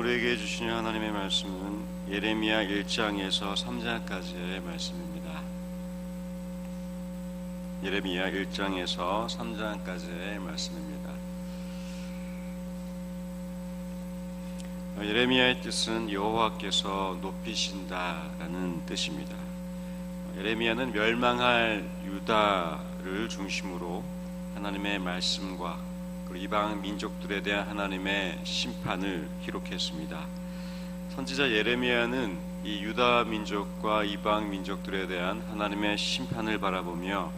우리에게 주시는 하나님의 말씀은 예레미야 1장에서 3장까지의 말씀입니다. 예레미야 1장에서 3장까지의 말씀입니다. 예레미야의 뜻은 여호와께서 높이신다라는 뜻입니다. 예레미야는 멸망할 유다를 중심으로 하나님의 말씀과 그리고 이방 민족들에 대한 하나님의 심판을 기록했습니다. 선지자 예레미야는 이 유다 민족과 이방 민족들에 대한 하나님의 심판을 바라보며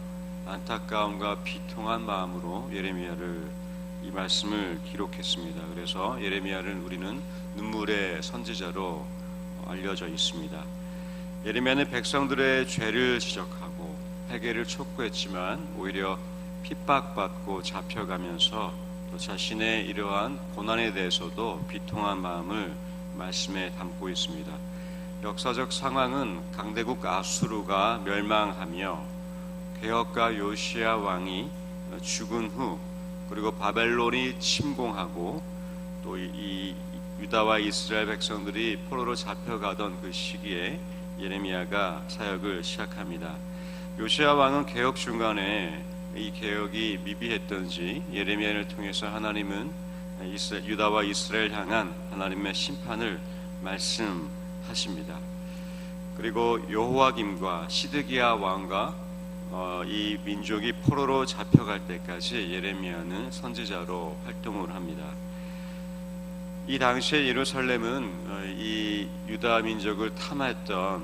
안타까움과 비통한 마음으로 이 말씀을 기록했습니다. 그래서 예레미야를 우리는 눈물의 선지자로 알려져 있습니다. 예레미야는 백성들의 죄를 지적하고 회개를 촉구했지만 오히려 핍박받고 잡혀가면서 또 자신의 이러한 고난에 대해서도 비통한 마음을 말씀에 담고 있습니다. 역사적 상황은 강대국 아수르가 멸망하며 개혁가 요시야 왕이 죽은 후 그리고 바벨론이 침공하고 또 이 유다와 이스라엘 백성들이 포로로 잡혀가던 그 시기에 예레미야가 사역을 시작합니다. 요시야 왕은 개혁 중간에 이 개혁이 미비했던지 예레미야를 통해서 하나님은 유다와 이스라엘 향한 하나님의 심판을 말씀하십니다. 그리고 여호와김과 시드기야 왕과 이 민족이 포로로 잡혀갈 때까지 예레미야는 선지자로 활동을 합니다. 이 당시에 예루살렘은 이 유다 민족을 탐했던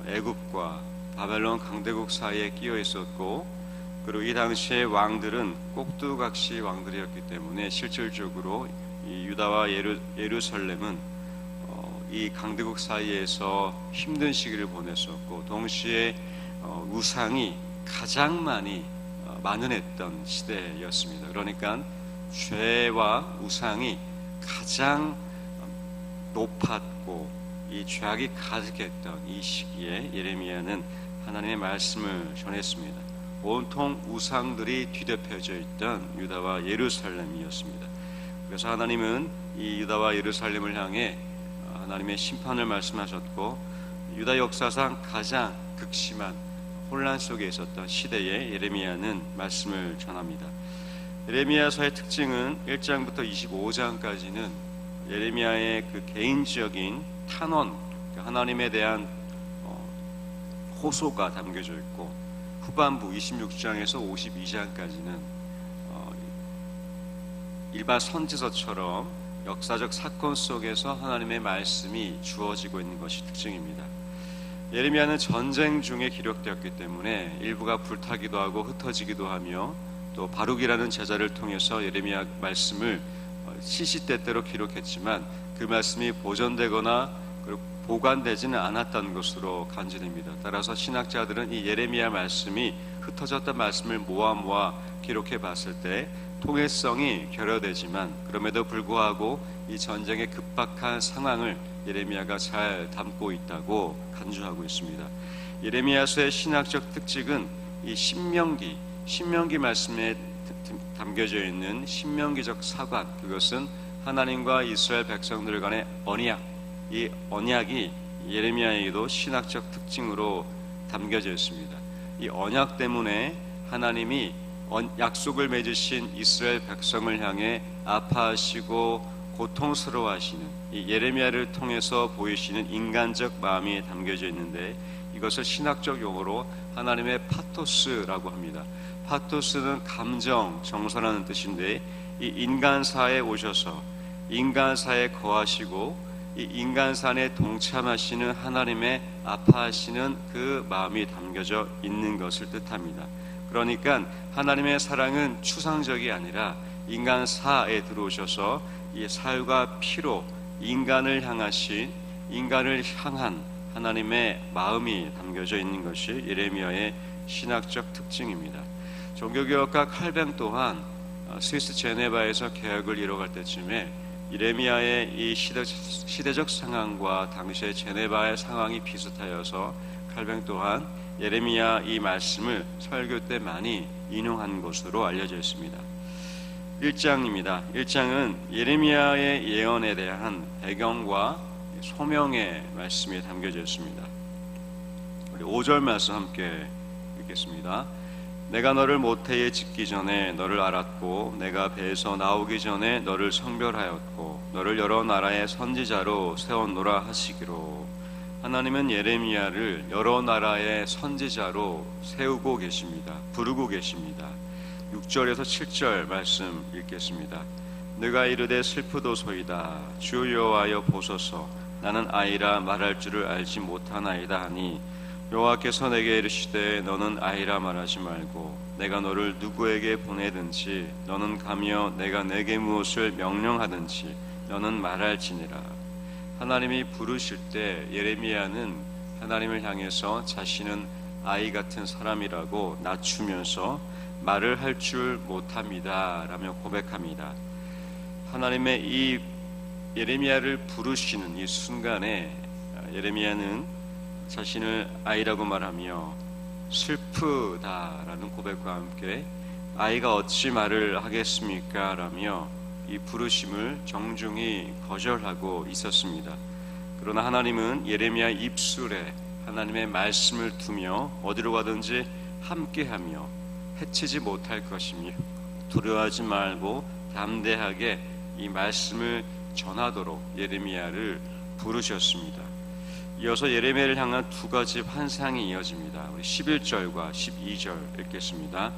애굽과 바벨론 강대국 사이에 끼어 있었고 그리고 이 당시의 왕들은 꼭두각시 왕들이었기 때문에 실질적으로 이 유다와 예루살렘은 이 강대국 사이에서 힘든 시기를 보냈었고 동시에 우상이 가장 많이 만연했던 시대였습니다. 그러니까 죄와 우상이 가장 높았고 이 죄악이 가득했던 이 시기에 예레미야는 하나님의 말씀을 전했습니다. 온통 우상들이 뒤덮여져 있던 유다와 예루살렘이었습니다. 그래서 하나님은 이 유다와 예루살렘을 향해 하나님의 심판을 말씀하셨고 유다 역사상 가장 극심한 혼란 속에 있었던 시대에 예레미야는 말씀을 전합니다. 예레미야서의 특징은 1장부터 25장까지는 예레미야의 그 개인적인 탄원, 하나님에 대한 호소가 담겨져 있고 후반부 26장에서 52장까지는 일반 선지서처럼 역사적 사건 속에서 하나님의 말씀이 주어지고 있는 것이 특징입니다. 예레미야는 전쟁 중에 기록되었기 때문에 일부가 불타기도 하고 흩어지기도 하며 또 바룩이라는 제자를 통해서 예레미야 말씀을 시시때때로 기록했지만 그 말씀이 보존되거나 보관되지는 않았던 것으로 간주됩니다. 따라서 신학자들은 이 예레미야 말씀이 흩어졌던 말씀을 모아 기록해 봤을 때 통일성이 결여되지만 그럼에도 불구하고 이 전쟁의 급박한 상황을 예레미야가 잘 담고 있다고 간주하고 있습니다. 예레미야서의 신학적 특징은 이 신명기 말씀에 담겨져 있는 신명기적 사관, 그것은 하나님과 이스라엘 백성들 간의 언약, 이 언약이 예레미야에게도 신학적 특징으로 담겨져 있습니다. 이 언약 때문에 하나님이 약속을 맺으신 이스라엘 백성을 향해 아파하시고 고통스러워하시는 이 예레미야를 통해서 보이시는 인간적 마음이 담겨져 있는데 이것을 신학적 용어로 하나님의 파토스라고 합니다. 파토스는 감정, 정서라는 뜻인데 이 인간사에 오셔서 인간사에 거하시고 이 인간산에 동참하시는 하나님의 아파하시는 그 마음이 담겨져 있는 것을 뜻합니다. 그러니까 하나님의 사랑은 추상적이 아니라 인간사에 들어오셔서 이 살과 피로 인간을 향한 하나님의 마음이 담겨져 있는 것이 예레미야의 신학적 특징입니다. 종교개혁가 칼뱅 또한 스위스 제네바에서 개혁을 이뤄갈 때쯤에 예레미야의 이 시대적 상황과 당시의 제네바의 상황이 비슷하여서 칼뱅 또한 예레미야 이 말씀을 설교 때 많이 인용한 것으로 알려져 있습니다. 1장입니다. 1장은 예레미야의 예언에 대한 배경과 소명의 말씀이 담겨져 있습니다. 우리 5절 말씀 함께 읽겠습니다. 내가 너를 모태에 짓기 전에 너를 알았고 내가 배에서 나오기 전에 너를 성별하였고 너를 여러 나라의 선지자로 세웠노라 하시기로. 하나님은 예레미야를 여러 나라의 선지자로 세우고 계십니다. 부르고 계십니다. 6절에서 7절 말씀 읽겠습니다. 네가 이르되 슬프도소이다. 주 여호와여 보소서. 나는 아이라 말할 줄을 알지 못하나이다 하니 여호와께서 내게 이르시되 너는 아이라 말하지 말고 내가 너를 누구에게 보내든지 너는 가며 내가 내게 무엇을 명령하든지 너는 말할지니라. 하나님이 부르실 때 예레미야는 하나님을 향해서 자신은 아이 같은 사람이라고 낮추면서 말을 할 줄 못합니다 라며 고백합니다. 하나님의 이 예레미야를 부르시는 이 순간에 예레미야는 자신을 아이라고 말하며 슬프다라는 고백과 함께 아이가 어찌 말을 하겠습니까 라며 이 부르심을 정중히 거절하고 있었습니다. 그러나 하나님은 예레미야 입술에 하나님의 말씀을 두며 어디로 가든지 함께하며 해치지 못할 것이며 두려워하지 말고 담대하게 이 말씀을 전하도록 예레미야를 부르셨습니다. 이어서 예레미야를 향한 두 가지 환상이 이어집니다. 우리 11절과 12절 읽겠습니다.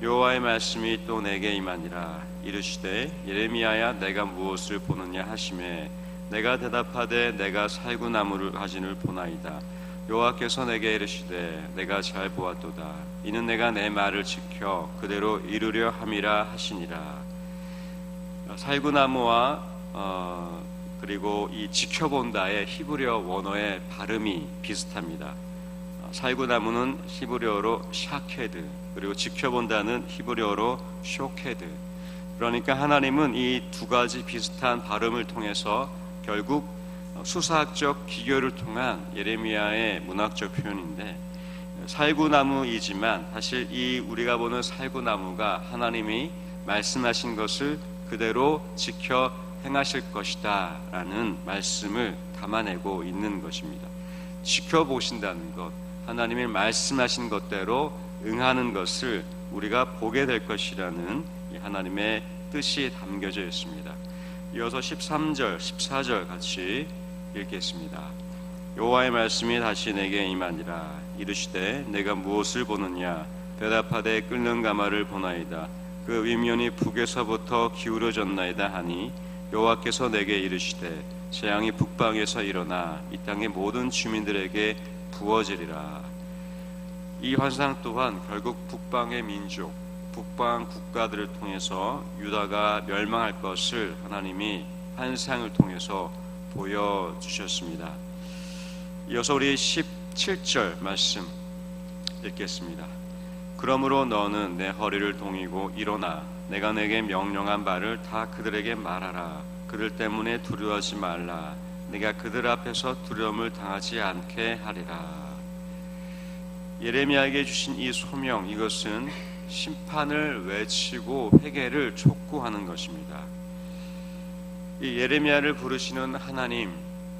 여호와의 말씀이 또 내게 임하니라. 이르시되 예레미야야 내가 무엇을 보느냐 하시매 내가 대답하되 내가 살구나무를 가진을 보나이다. 여호와께서 내게 이르시되 내가 잘 보았도다. 이는 내가 내 말을 지켜 그대로 이루려 함이라 하시니라. 살구나무와 그리고 이 지켜본다의 히브리어 원어의 발음이 비슷합니다. 살구나무는 히브리어로 샤케드, 그리고 지켜본다는 히브리어로 쇼케드. 그러니까 하나님은 이 두 가지 비슷한 발음을 통해서 결국 수사학적 기교를 통한 예레미야의 문학적 표현인데, 살구나무이지만 사실 이 우리가 보는 살구나무가 하나님이 말씀하신 것을 그대로 지켜 행하실 것이다 라는 말씀을 담아내고 있는 것입니다. 지켜보신다는 것, 하나님이 말씀하신 것대로 응하는 것을 우리가 보게 될 것이라는 하나님의 뜻이 담겨져 있습니다. 이어서 13절, 14절 같이 읽겠습니다. 여호와의 말씀이 다시 내게 임하니라. 이르시되 내가 무엇을 보느냐. 대답하되 끓는 가마를 보나이다. 그 윗면이 북에서부터 기울어졌나이다 하니 여호와께서 내게 이르시되 재앙이 북방에서 일어나 이 땅의 모든 주민들에게 부어지리라. 이 환상 또한 결국 북방의 민족, 북방 국가들을 통해서 유다가 멸망할 것을 하나님이 환상을 통해서 보여주셨습니다. 이어서 우리 17절 말씀 읽겠습니다. 그러므로 너는 내 허리를 동이고 일어나 내가 내게 명령한 바를 다 그들에게 말하라. 그들 때문에 두려워하지 말라. 내가 그들 앞에서 두려움을 당하지 않게 하리라. 예레미야에게 주신 이 소명, 이것은 심판을 외치고 회개를 촉구하는 것입니다. 이 예레미야를 부르시는 하나님,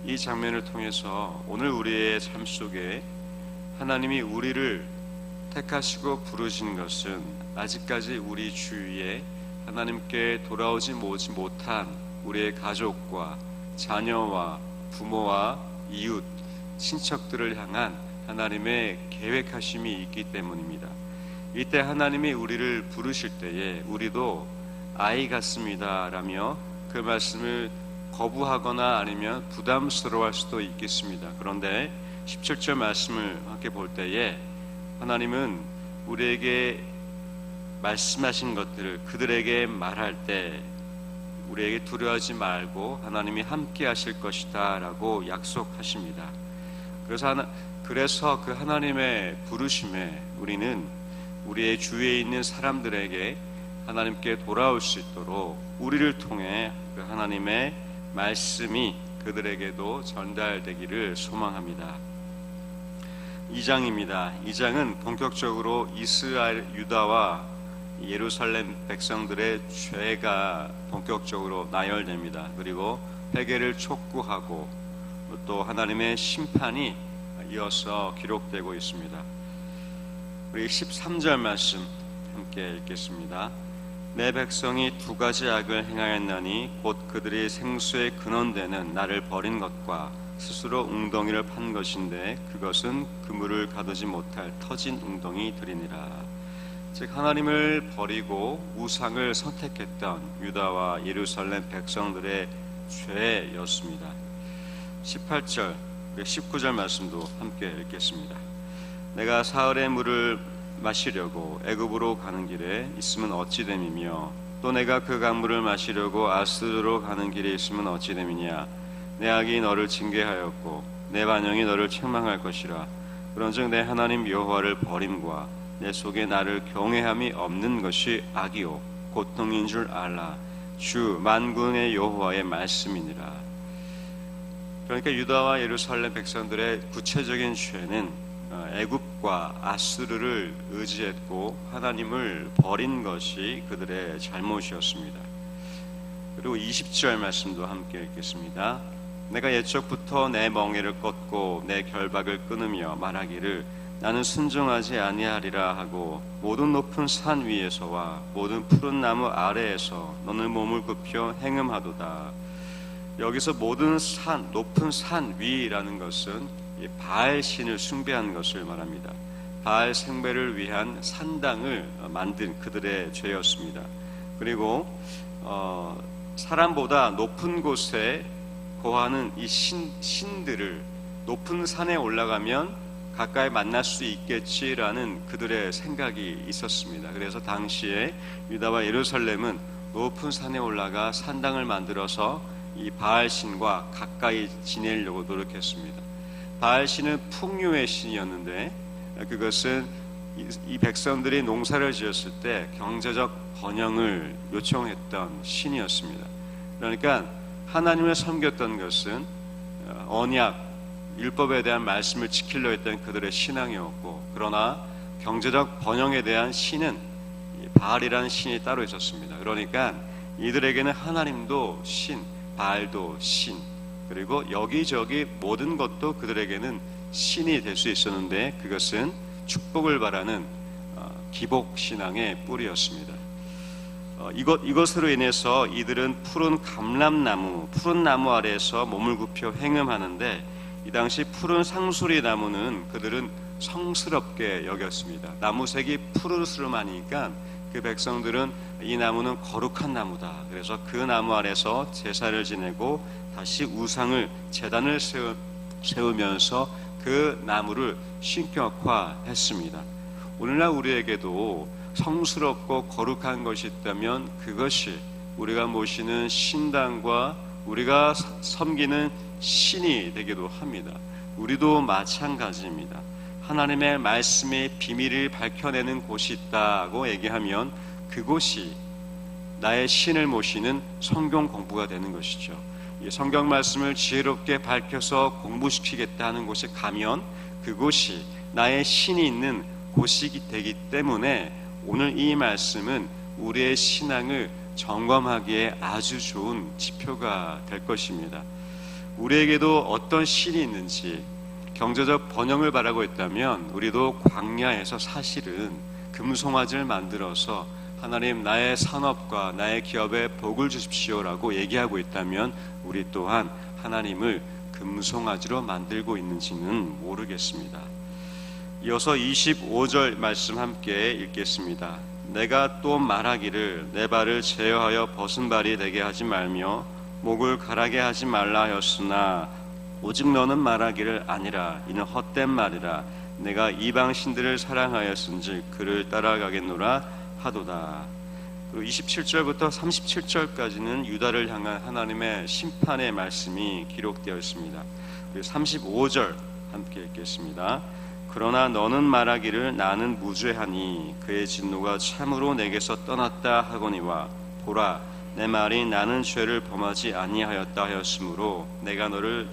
이 장면을 통해서 오늘 우리의 삶 속에 하나님이 우리를 택하시고 부르신 것은 아직까지 우리 주위에 하나님께 돌아오지 못한 우리의 가족과 자녀와 부모와 이웃, 친척들을 향한 하나님의 계획하심이 있기 때문입니다. 이때 하나님이 우리를 부르실 때에 우리도 아이 같습니다 라며 그 말씀을 거부하거나 아니면 부담스러워할 수도 있겠습니다. 그런데 17절 말씀을 함께 볼 때에 하나님은 우리에게 말씀하신 것들을 그들에게 말할 때 우리에게 두려워하지 말고 하나님이 함께 하실 것이다 라고 약속하십니다. 그래서 그 하나님의 부르심에 우리는 우리의 주위에 있는 사람들에게 하나님께 돌아올 수 있도록 우리를 통해 그 하나님의 말씀이 그들에게도 전달되기를 소망합니다. 2장입니다. 2장은 본격적으로 이스라엘, 유다와 예루살렘 백성들의 죄가 본격적으로 나열됩니다. 그리고 회개를 촉구하고 또 하나님의 심판이 이어서 기록되고 있습니다. 우리 13절 말씀 함께 읽겠습니다. 내 백성이 두 가지 악을 행하였나니 곧 그들이 생수의 근원되는 나를 버린 것과 스스로 웅덩이를 판 것인데 그것은 그물을 가두지 못할 터진 웅덩이들이니라. 즉 하나님을 버리고 우상을 선택했던 유다와 예루살렘 백성들의 죄였습니다. 18절, 19절 말씀도 함께 읽겠습니다. 내가 사흘의 물을 마시려고 애굽으로 가는 길에 있으면 어찌 됨이며 또 내가 그 강물을 마시려고 아스르로 가는 길에 있으면 어찌 됨이냐. 내 악이 너를 징계하였고 내 반영이 너를 책망할 것이라. 그런즉 내 하나님 여호와를 버림과 내 속에 나를 경외함이 없는 것이 악이요 고통인 줄 알라. 주 만군의 여호와의 말씀이니라. 그러니까 유다와 예루살렘 백성들의 구체적인 죄는 애굽과 아스르를 의지했고 하나님을 버린 것이 그들의 잘못이었습니다. 그리고 20절 말씀도 함께 읽겠습니다. 내가 옛적부터 내 멍에를 꺾고 내 결박을 끊으며 말하기를 나는 순종하지 아니하리라 하고 모든 높은 산 위에서와 모든 푸른 나무 아래에서 너는 몸을 굽혀 행음하도다. 여기서 모든 산, 높은 산 위라는 것은 바알 신을 숭배한 것을 말합니다. 바알 숭배를 위한 산당을 만든 그들의 죄였습니다. 그리고 사람보다 높은 곳에 거하는 이 신들을 높은 산에 올라가면 가까이 만날 수 있겠지라는 그들의 생각이 있었습니다. 그래서 당시에 유다와 예루살렘은 높은 산에 올라가 산당을 만들어서 이 바알 신과 가까이 지내려고 노력했습니다. 바알 신은 풍요의 신이었는데 그것은 이 백성들이 농사를 지었을 때 경제적 번영을 요청했던 신이었습니다. 그러니까 하나님을 섬겼던 것은 언약, 율법에 대한 말씀을 지키려 했던 그들의 신앙이었고, 그러나 경제적 번영에 대한 신은 바알이라는 신이 따로 있었습니다. 그러니까 이들에게는 하나님도 신, 바알도 신, 그리고 여기저기 모든 것도 그들에게는 신이 될 수 있었는데 그것은 축복을 바라는 기복신앙의 뿌리였습니다. 이것으로 인해서 이들은 푸른 감람나무, 푸른 나무 아래에서 몸을 굽혀 행음하는데 이 당시 푸른 상수리 나무는 그들은 성스럽게 여겼습니다. 나무색이 푸르스름하니까 그 백성들은 이 나무는 거룩한 나무다. 그래서 그 나무 아래서 제사를 지내고 다시 우상을 제단을 세우면서 그 나무를 신격화했습니다. 오늘날 우리에게도 성스럽고 거룩한 것이 있다면 그것이 우리가 모시는 신당과 우리가 섬기는 신이 되기도 합니다. 우리도 마찬가지입니다. 하나님의 말씀의 비밀을 밝혀내는 곳이 있다고 얘기하면 그곳이 나의 신을 모시는 성경 공부가 되는 것이죠. 이 성경 말씀을 지혜롭게 밝혀서 공부시키겠다는 곳에 가면 그곳이 나의 신이 있는 곳이 되기 때문에 오늘 이 말씀은 우리의 신앙을 점검하기에 아주 좋은 지표가 될 것입니다. 우리에게도 어떤 신이 있는지, 경제적 번영을 바라고 있다면 우리도 광야에서 사실은 금송아지를 만들어서 하나님 나의 산업과 나의 기업에 복을 주십시오라고 얘기하고 있다면 우리 또한 하나님을 금송아지로 만들고 있는지는 모르겠습니다. 이어서 25절 말씀 함께 읽겠습니다. 내가 또 말하기를 내 발을 제어하여 벗은 발이 되게 하지 말며 목을 가라게 하지 말라 하였으나 오직 너는 말하기를 아니라 이는 헛된 말이라. 내가 이방 신들을 사랑하였은지 그를 따라가겠노라 하도다. 그리고 27절부터 37절까지는 유다를 향한 하나님의 심판의 말씀이 기록되어 있습니다. 그리고 35절 함께 읽겠습니다. 그러나 너는 말하기를 나는 무죄하니 그의 진노가 참으로 내게서 떠났다 하거니와 보라 내 말이 나는 죄를 범하지 아니하였다 하였으므로 내가 너를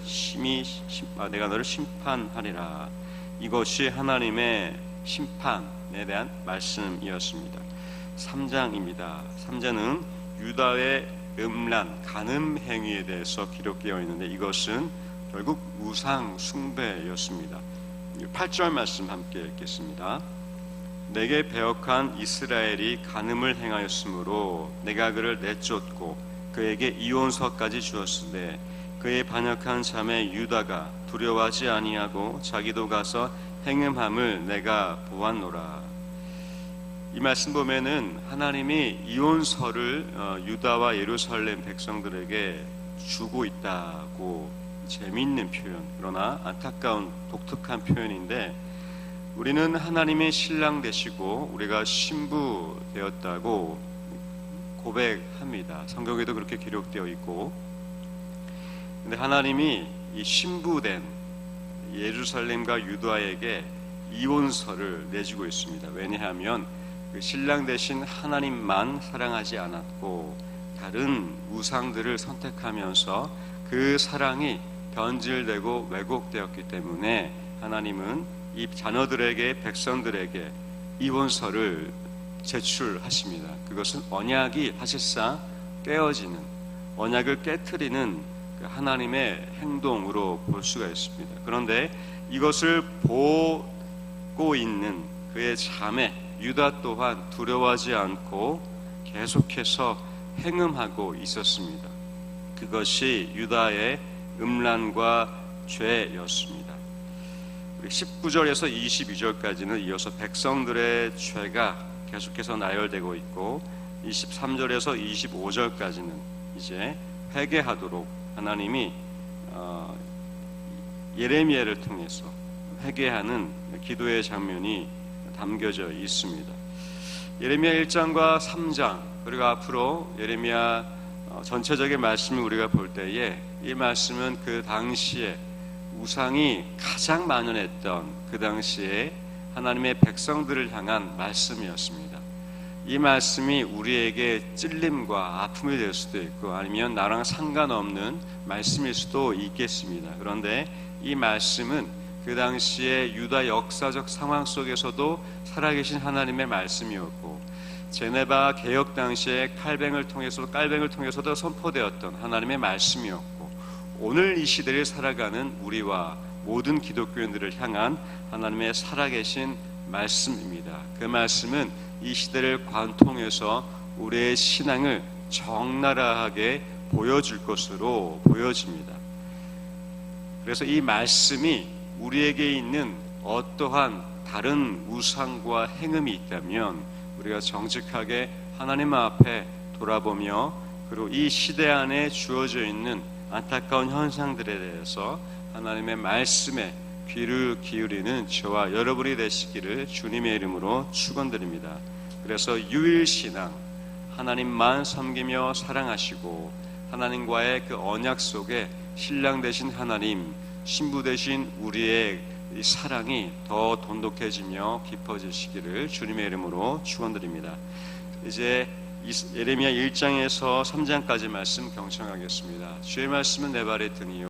심판하리라. 이것이 하나님의 심판에 대한 말씀이었습니다. 3장입니다. 3장은 유다의 음란, 간음 행위에 대해서 기록되어 있는데 이것은 결국 우상 숭배였습니다. 8절 말씀 함께 읽겠습니다. 내게 배역한 이스라엘이 간음을 행하였으므로 내가 그를 내쫓고 그에게 이혼서까지 주었으되 그의 반역한 자매 유다가 두려워하지 아니하고 자기도 가서 행음함을 내가 보았노라. 이 말씀 보면은 하나님이 이혼서를 유다와 예루살렘 백성들에게 주고 있다고, 재미있는 표현, 그러나 안타까운 독특한 표현인데, 우리는 하나님의 신랑 되시고 우리가 신부 되었다고 고백합니다. 성경에도 그렇게 기록되어 있고, 근데 하나님이 이 신부된 예루살렘과 유다에게 이혼서를 내주고 있습니다. 왜냐하면 그 신랑 되신 하나님만 사랑하지 않았고 다른 우상들을 선택하면서 그 사랑이 변질되고 왜곡되었기 때문에 하나님은 이 자녀들에게, 백성들에게 이혼서를 제출하십니다. 그것은 언약이 사실상 깨어지는, 언약을 깨트리는 하나님의 행동으로 볼 수가 있습니다. 그런데 이것을 보고 있는 그의 자매 유다 또한 두려워하지 않고 계속해서 행음하고 있었습니다. 그것이 유다의 음란과 죄였습니다. 19절에서 22절까지는 이어서 백성들의 죄가 계속해서 나열되고 있고, 23절에서 25절까지는 이제 회개하도록 하나님이 예레미야를 통해서 회개하는 기도의 장면이 담겨져 있습니다. 예레미야 1장과 3장, 그리고 앞으로 예레미야 전체적인 말씀을 우리가 볼 때에 이 말씀은 그 당시에 우상이 가장 만연했던 그 당시에 하나님의 백성들을 향한 말씀이었습니다. 이 말씀이 우리에게 찔림과 아픔이 될 수도 있고 아니면 나랑 상관없는 말씀일 수도 있겠습니다. 그런데 이 말씀은 그 당시에 유다 역사적 상황 속에서도 살아계신 하나님의 말씀이었고, 제네바 개혁 당시에 깔뱅을 통해서도 선포되었던 하나님의 말씀이었고, 오늘 이 시대를 살아가는 우리와 모든 기독교인들을 향한 하나님의 살아계신 말씀입니다. 그 말씀은 이 시대를 관통해서 우리의 신앙을 적나라하게 보여줄 것으로 보여집니다. 그래서 이 말씀이 우리에게 있는 어떠한 다른 우상과 행음이 있다면 우리가 정직하게 하나님 앞에 돌아보며, 그리고 이 시대 안에 주어져 있는 안타까운 현상들에 대해서 하나님의 말씀에 귀를 기울이는 저와 여러분이 되시기를 주님의 이름으로 축원드립니다. 그래서 유일신앙, 하나님만 섬기며 사랑하시고 하나님과의 그 언약 속에 신랑 되신 하나님, 신부 되신 우리의 이 사랑이 더 돈독해지며 깊어지시기를 주님의 이름으로 축원드립니다. 이제 예레미야 1장에서 3장까지 말씀 경청하겠습니다. 주의 말씀은 내 발의 등이요